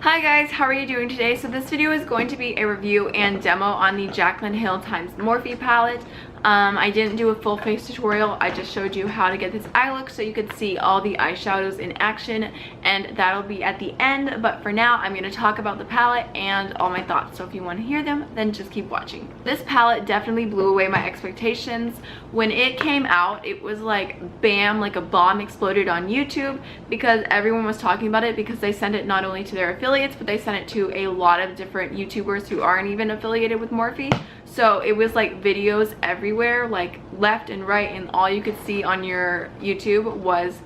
Hi guys, how are you doing today? So this video is going to be a review and demo on the Jaclyn Hill x Morphe palette. I didn't do a full face tutorial. I just showed you how to get this eye look so you could see all the eyeshadows in action, and that'll be at the end. But for now, I'm going to talk about the palette and all my thoughts. So if you want to hear them, then just keep watching. This palette definitely blew away my expectations. When it came out, it was like bam, like a bomb exploded on YouTube because everyone was talking about it, because they sent it not only to their affiliates, but they sent it to a lot of different YouTubers who aren't even affiliated with Morphe. So it was like videos everywhere, like left and right, and all you could see on your YouTube was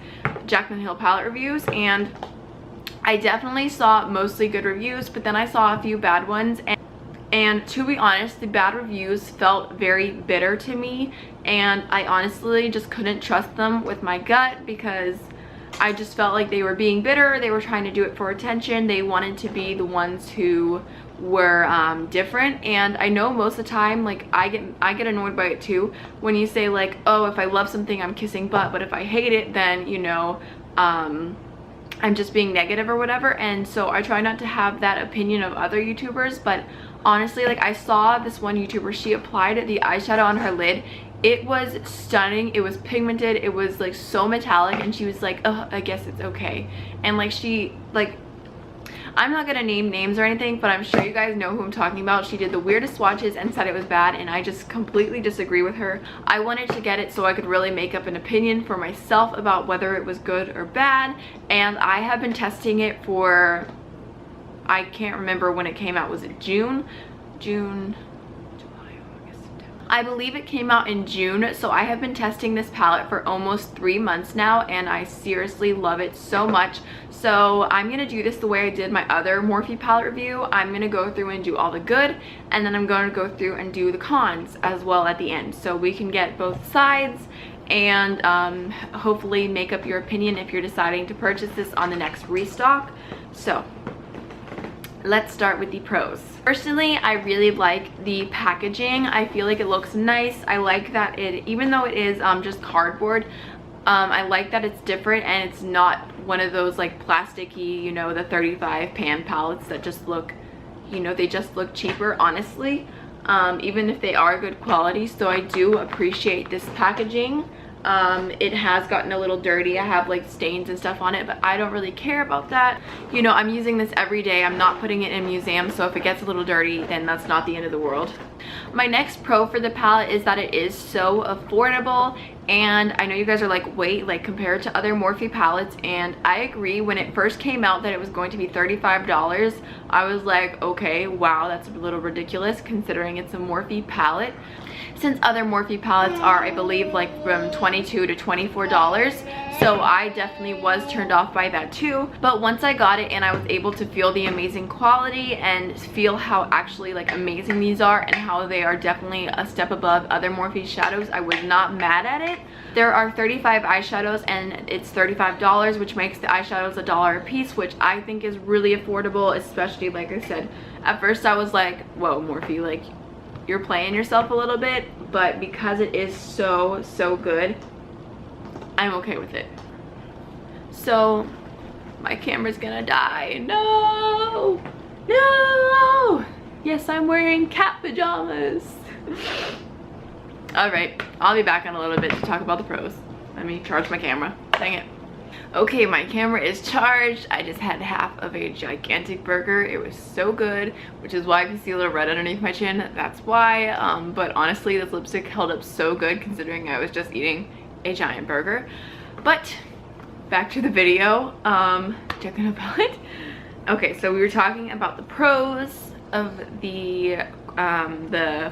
Jaclyn Hill palette reviews. And I definitely saw mostly good reviews, but then I saw a few bad ones, and to be honest, the bad reviews felt very bitter to me, and I honestly just couldn't trust them with my gut because I just felt like they were being bitter. They were trying to do it for attention. They wanted to be the ones who were different. And I know most of the time, like, I get annoyed by it too when you say like, oh, if I love something I'm kissing butt, but if I hate it, then you know, I'm just being negative or whatever. And so I try not to have that opinion of other YouTubers. But honestly, like, I saw this one YouTuber, she applied the eyeshadow on her lid. It was stunning. It was pigmented. It was like so metallic, and she was like, oh, I guess it's okay. And like, she, like, I'm not gonna name names or anything, but I'm sure you guys know who I'm talking about. She did the weirdest swatches and said it was bad, and I just completely disagree with her. I wanted to get it so I could really make up an opinion for myself about whether it was good or bad, and I have been testing it for, I can't remember when it came out. Was it June? I believe it came out in June, so I have been testing this palette for almost 3 months now, and I seriously love it so much. So I'm gonna do this the way I did my other Morphe palette review. I'm gonna go through and do all the good, and then I'm going to go through and do the cons as well at the end, so we can get both sides and hopefully make up your opinion if you're deciding to purchase this on the next restock. So let's start with the pros. Personally, I really like the packaging. I feel like it looks nice. I like that it, even though it is just cardboard, I like that it's different and it's not one of those like plasticky, you know, the 35 pan palettes that just look, you know, they just look cheaper, honestly, even if they are good quality. So I do appreciate this packaging. It has gotten a little dirty. I have like stains and stuff on it, but I don't really care about that. You know, I'm using this every day. I'm not putting it in a museum, so if it gets a little dirty, then that's not the end of the world. My next pro for the palette is that it is so affordable, and I know you guys are like, wait, like compared to other Morphe palettes, and I agree. When it first came out that it was going to be $35, I was like, okay, wow, that's a little ridiculous considering it's a Morphe palette, since other Morphe palettes are, I believe, like from $22 to $24. So I definitely was turned off by that too. But once I got it and I was able to feel the amazing quality and feel how actually like amazing these are and how they are definitely a step above other Morphe shadows, I was not mad at it. There are 35 eyeshadows and it's $35, which makes the eyeshadows $1 a piece, which I think is really affordable, especially, like I said, at first I was like, whoa, Morphe, like, you're playing yourself a little bit, but because it is so good, I'm okay with it. So my camera's gonna die. No, yes, I'm wearing cat pajamas. All right, I'll be back in a little bit to talk about the pros. Let me charge my camera. Dang it. Okay, my camera is charged. I just had half of a gigantic burger. It was so good, which is why if you see a little red underneath my chin, that's why. But honestly, this lipstick held up so good considering I was just eating a giant burger. But back to the video. Checking a palette. Okay, so we were talking about the pros of the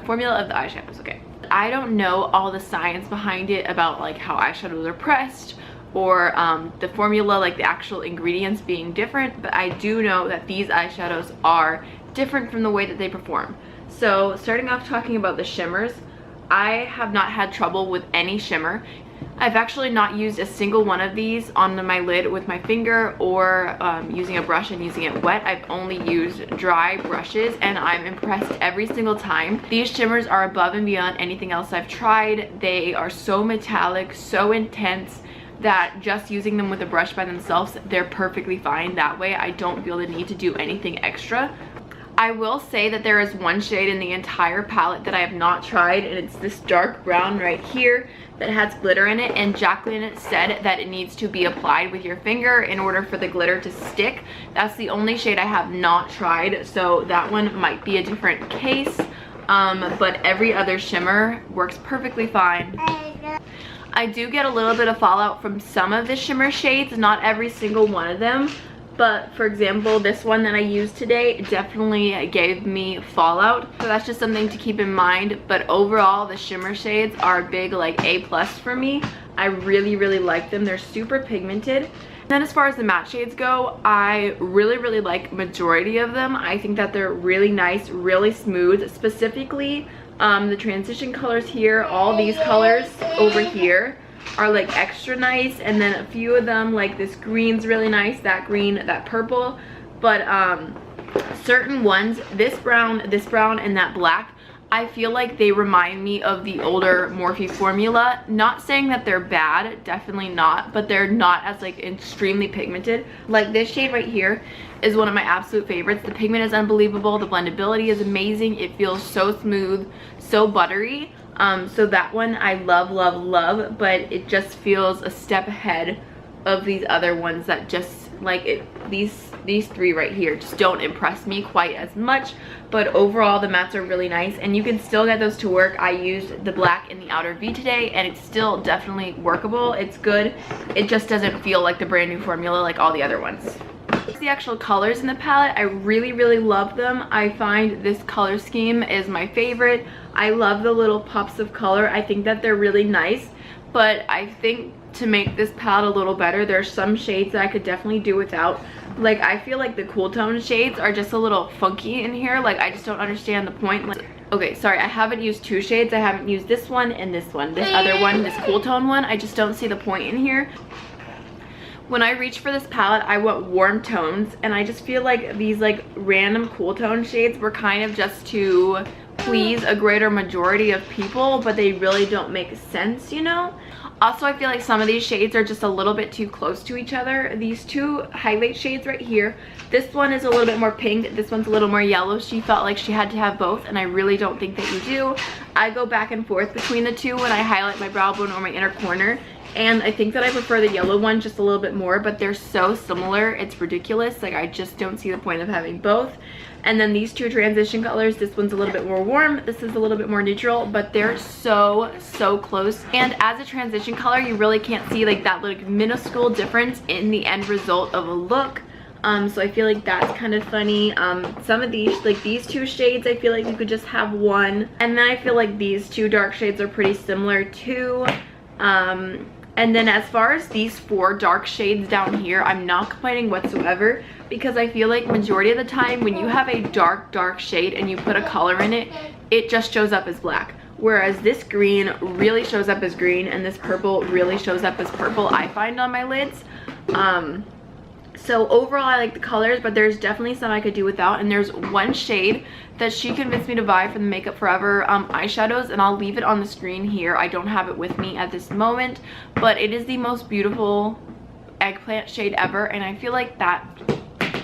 formula of the eyeshadows. Okay, I don't know all the science behind it about like how eyeshadows are pressed, or the formula, like the actual ingredients being different, but I do know that these eyeshadows are different from the way that they perform. So starting off talking about the shimmers, I have not had trouble with any shimmer. I've actually not used a single one of these on my lid with my finger or using a brush and using it wet. I've only used dry brushes, and I'm impressed every single time. These shimmers are above and beyond anything else I've tried. They are so metallic, so intense, that just using them with a brush by themselves, they're perfectly fine that way. I don't feel the need to do anything extra. I will say that there is one shade in the entire palette that I have not tried, and it's this dark brown right here that has glitter in it, and Jaclyn said that it needs to be applied with your finger in order for the glitter to stick. That's the only shade I have not tried, so that one might be a different case, but every other shimmer works perfectly fine. I do get a little bit of fallout from some of the shimmer shades, not every single one of them. But for example, this one that I used today definitely gave me fallout. So that's just something to keep in mind. But overall, the shimmer shades are a big like A+ for me. I really, really like them. They're super pigmented. And then as far as the matte shades go, I really, really like majority of them. I think that they're really nice, really smooth. Specifically, the transition colors here, all these colors over here are like extra nice, and then a few of them like this green's really nice, that green, that purple, but certain ones, this brown, and that black, I feel like they remind me of the older Morphe formula. Not saying that they're bad, definitely not, but they're not as like extremely pigmented. Like this shade right here is one of my absolute favorites. The pigment is unbelievable, the blendability is amazing, it feels so smooth, so buttery. So that one I love, love, love, but it just feels a step ahead of these other ones that just like it. These three right here just don't impress me quite as much, but overall the mattes are really nice, and you can still get those to work. I used the black in the outer V today, and it's still definitely workable. It's good. It just doesn't feel like the brand new formula like all the other ones. The actual colors in the palette, I really, really love them. I find this color scheme is my favorite. I love the little pops of color. I think that they're really nice, but I think to make this palette a little better, there's some shades that I could definitely do without. Like I feel like the cool tone shades are just a little funky in here. Like I just don't understand the point. Like, okay, sorry, I haven't used two shades. I haven't used this one and this one. This other one, this cool tone one, I just don't see the point in here. When I reach for this palette, I want warm tones, and I just feel like these like random cool tone shades were kind of just to please a greater majority of people, but they really don't make sense, you know? Also, I feel like some of these shades are just a little bit too close to each other. These two highlight shades right here, this one is a little bit more pink, this one's a little more yellow. She felt like she had to have both, and I really don't think that you do. I go back and forth between the two when I highlight my brow bone or my inner corner, and I think that I prefer the yellow one just a little bit more, but they're so similar, it's ridiculous. Like I just don't see the point of having both. And then these two transition colors, this one's a little bit more warm, this is a little bit more neutral, but they're so close. And as a transition color, you really can't see like that like minuscule difference in the end result of a look. So I feel like that's kind of funny. Some of these, like these two shades, I feel like you could just have one, and then I feel like these two dark shades are pretty similar too. And then as far as these four dark shades down here, I'm not complaining whatsoever, because I feel like majority of the time when you have a dark shade and you put a color in it, it just shows up as black. Whereas this green really shows up as green, and this purple really shows up as purple, I find on my lids. So overall I like the colors, but there's definitely some I could do without. And there's one shade that she convinced me to buy from the Makeup Forever eyeshadows, and I'll leave it on the screen here. I don't have it with me at this moment, but it is the most beautiful eggplant shade ever, and I feel like that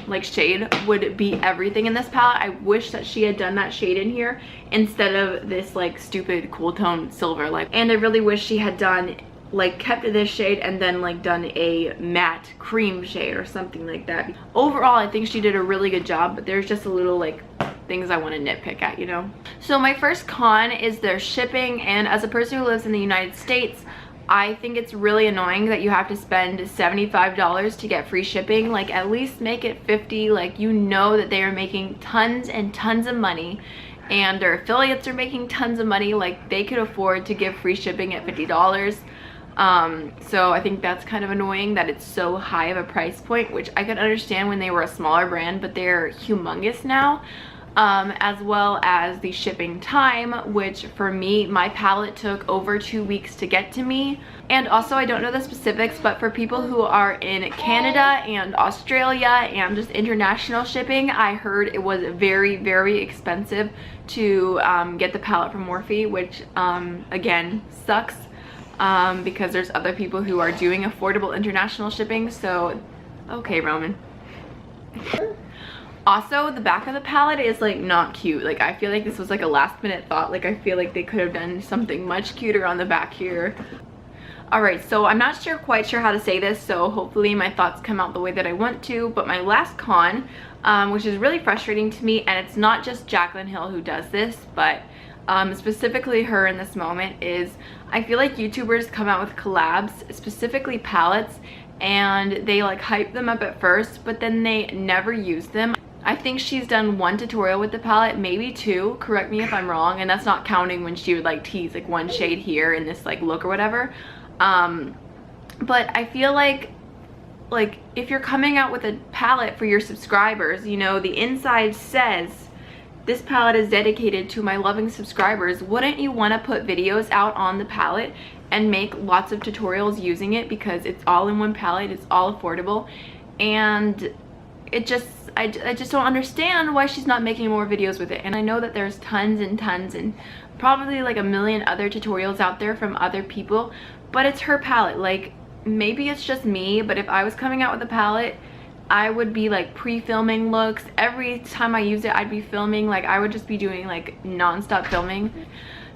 like shade would be everything in this palette. I wish that she had done that shade in here instead of this like stupid cool tone silver, like, and I really wish she had done like kept this shade and then like done a matte cream shade or something like that. Overall I think she did a really good job, but there's just a little like things I want to nitpick at, you know. So my first con is their shipping, and as a person who lives in the United States, I think it's really annoying that you have to spend $75 to get free shipping. Like at least make it $50. Like, you know that they are making tons and tons of money, and their affiliates are making tons of money. Like they could afford to give free shipping at $50. So I think that's kind of annoying that it's so high of a price point, which I could understand when they were a smaller brand, but they're humongous now. As well as the shipping time, which for me, my palette took over 2 weeks to get to me. And also, I don't know the specifics, but for people who are in Canada and Australia and just international shipping, I heard it was very expensive to get the palette from Morphe, which again sucks. because there's other people who are doing affordable international shipping. So okay, Roman. Also, the back of the palette is like not cute. Like I feel like this was like a last minute thought. Like I feel like they could have done something much cuter on the back here. Alright, so I'm not quite sure how to say this, so hopefully my thoughts come out the way that I want to, but my last con, which is really frustrating to me, and it's not just Jaclyn Hill who does this, but specifically her in this moment, is I feel like YouTubers come out with collabs, specifically palettes, and they like hype them up at first, but then they never use them. I think she's done one tutorial with the palette, maybe two, correct me if I'm wrong, and that's not counting when she would like tease like one shade here in this like look or whatever. But I feel like if you're coming out with a palette for your subscribers, you know, the inside says this palette is dedicated to my loving subscribers, wouldn't you want to put videos out on the palette and make lots of tutorials using it, because it's all in one palette, it's all affordable, and it just I just don't understand why she's not making more videos with it. And I know that there's tons and tons and probably like a million other tutorials out there from other people, but it's her palette. Like maybe it's just me, but if I was coming out with a palette, I would be like pre-filming looks. Every time I use it, I'd be filming. Like I would just be doing like non-stop filming.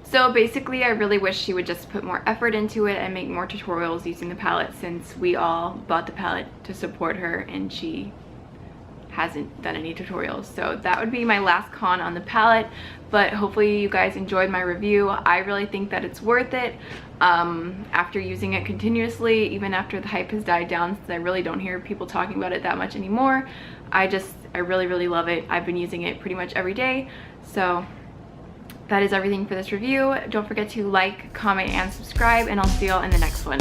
So basically I really wish she would just put more effort into it and make more tutorials using the palette, since we all bought the palette to support her and she hasn't done any tutorials. So that would be my last con on the palette, but hopefully you guys enjoyed my review. I really think that it's worth it after using it continuously, even after the hype has died down, since I really don't hear people talking about it that much anymore. I really love it. I've been using it pretty much every day. So that is everything for this review. Don't forget to like, comment, and subscribe, and I'll see y'all in the next one.